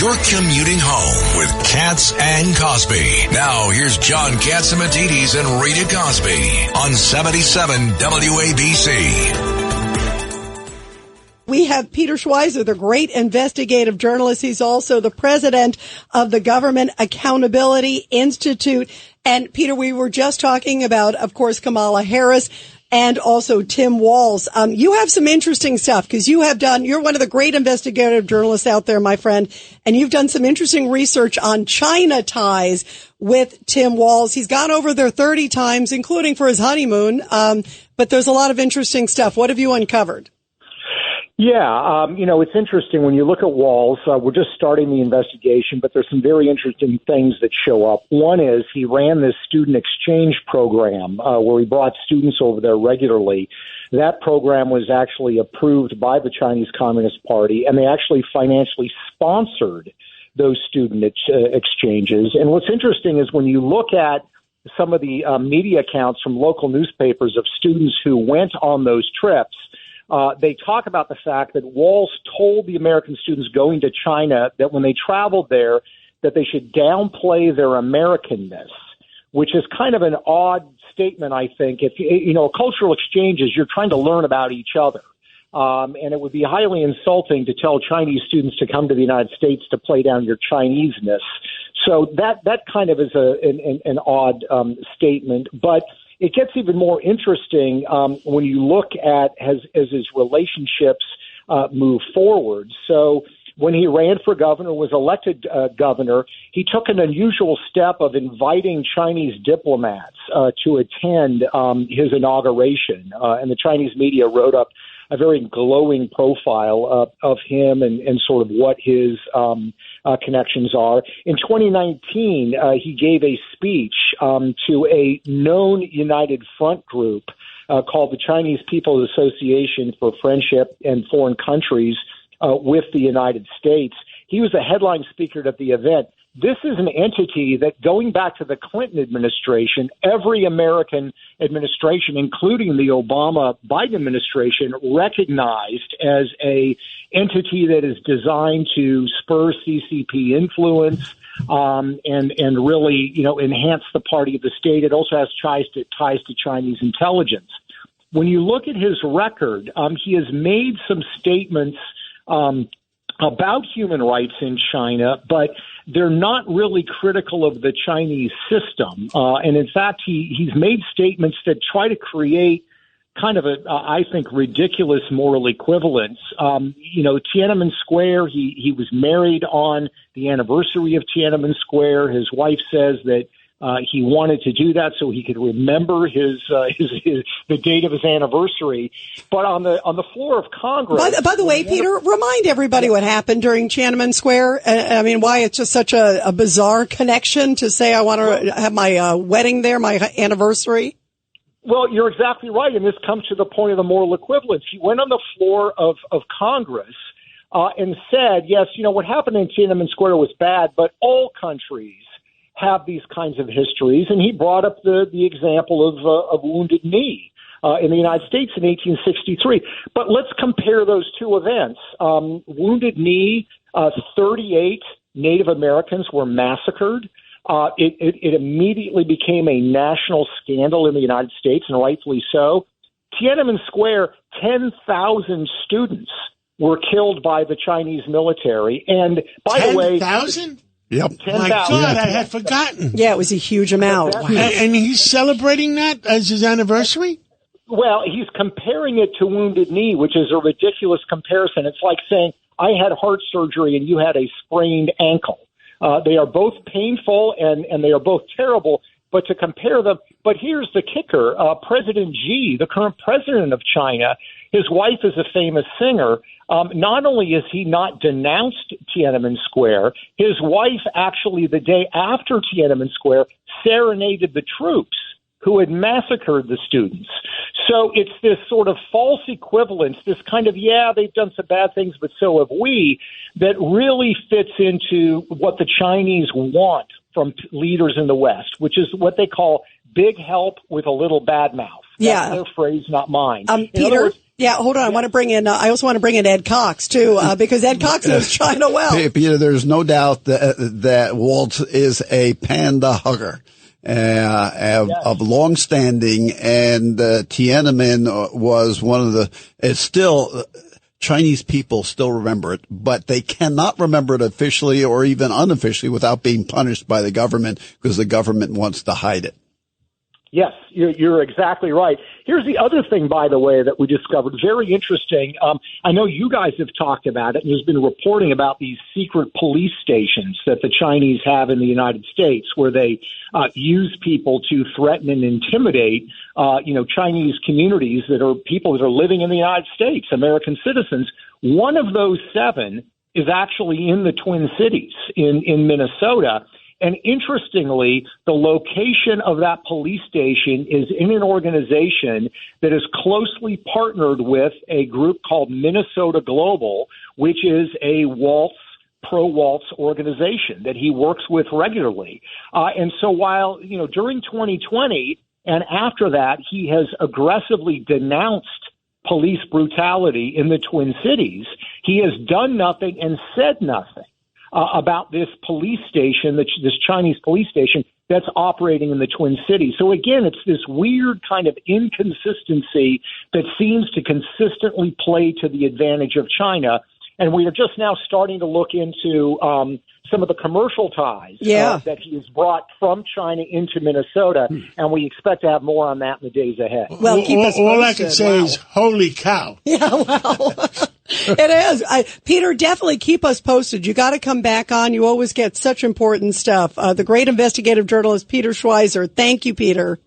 You're commuting home with Katz and Cosby. Now, here's John Katzimatidis and Rita Cosby on 77 WABC. We have Peter Schweizer, the great investigative journalist. He's also the president of the Government Accountability Institute. And Peter, we were just talking about, of course, Kamala Harris and also Tim Walz. You have some interesting stuff because you're one of the great investigative journalists out there, my friend, and you've done some interesting research on China ties with Tim Walz. He's gone over there 30 times, including for his honeymoon. But there's a lot of interesting stuff. What have you uncovered? Yeah, it's interesting when you look at Walz. We're just starting the investigation, but there's some very interesting things that show up. One is he ran this student exchange program where he brought students over there regularly. That program was actually approved by the Chinese Communist Party, and they actually financially sponsored those student exchanges. And what's interesting is when you look at some of the media accounts from local newspapers of students who went on those trips, they talk about the fact that Walz told the American students going to China that when they traveled there, that they should downplay their Americanness, which is kind of an odd statement, I think. If cultural exchanges, you're trying to learn about each other. And it would be highly insulting to tell Chinese students to come to the United States to play down your Chineseness. So that kind of is an odd statement. But it gets even more interesting when you look at as his relationships move forward. So when he ran for governor, was elected governor, he took an unusual step of inviting Chinese diplomats to attend his inauguration. And the Chinese media wrote up a very glowing profile of him and sort of what his connections are. In 2019, he gave a speech to a known United Front group called the Chinese People's Association for Friendship and Foreign Countries with the United States. He was a headline speaker at the event. This is an entity that, going back to the Clinton administration, every American administration, including the Obama-Biden administration, recognized as a entity that is designed to spur CCP influence and really, enhance the party of the state. It also has ties to Chinese intelligence. When you look at his record, he has made some statements about human rights in China, but they're not really critical of the Chinese system. And in fact, he's made statements that try to create kind of I think, ridiculous moral equivalence. Tiananmen Square, he was married on the anniversary of Tiananmen Square. His wife says that he wanted to do that so he could remember the date of his anniversary. But on the floor of Congress. By the way, Peter, remind everybody what happened during Tiananmen Square. Why it's just such a bizarre connection to say I want to have my wedding there, my anniversary. Well, you're exactly right, and this comes to the point of the moral equivalence. He went on the floor of Congress and said, yes, what happened in Tiananmen Square was bad, but all countries have these kinds of histories, and he brought up the example of Wounded Knee in the United States in 1863. But let's compare those two events. Wounded Knee, 38 Native Americans were massacred. It immediately became a national scandal in the United States, and rightfully so. Tiananmen Square, 10,000 students were killed by the Chinese military. And by the way, 10,000? Yep. 10,000. My God, I had forgotten. Yeah, it was a huge amount. Wow. And he's celebrating that as his anniversary? Well, he's comparing it to Wounded Knee, which is a ridiculous comparison. It's like saying, I had heart surgery and you had a sprained ankle. They are both painful and they are both terrible, but to compare them. But here's the kicker. President Xi, the current president of China, his wife is a famous singer. Not only has he not denounced Tiananmen Square, his wife actually the day after Tiananmen Square serenaded the troops who had massacred the students. So it's this sort of false equivalence, this kind of, they've done some bad things, but so have we, that really fits into what the Chinese want from leaders in the West, which is what they call big help with a little bad mouth. That's their phrase, not mine. Peter? Yeah, hold on. I want to bring in. I also want to bring in Ed Cox too, because Ed Cox knows China well. Peter, there's no doubt that Waltz is a panda hugger. Of long standing, and Tiananmen was one of the. It's still Chinese people still remember it, but they cannot remember it officially or even unofficially without being punished by the government because the government wants to hide it. Yes, you're exactly right. Here's the other thing, by the way, that we discovered. Very interesting. I know you guys have talked about it, and there's been reporting about these secret police stations that the Chinese have in the United States where they use people to threaten and intimidate, Chinese communities that are people that are living in the United States, American citizens. One of those 7 is actually in the Twin Cities in Minnesota. And interestingly, the location of that police station is in an organization that is closely partnered with a group called Minnesota Global, which is a pro-Waltz organization that he works with regularly. And so while, during 2020 and after that, he has aggressively denounced police brutality in the Twin Cities, he has done nothing and said nothing about this police station, this Chinese police station that's operating in the Twin Cities. So again, it's this weird kind of inconsistency that seems to consistently play to the advantage of China. And we are just now starting to look into some of the commercial ties that he has brought from China into Minnesota, and we expect to have more on that in the days ahead. Well, all I can say is, holy cow. Yeah, well, it is. Peter, definitely keep us posted. You got to come back on. You always get such important stuff. The great investigative journalist, Peter Schweizer. Thank you, Peter.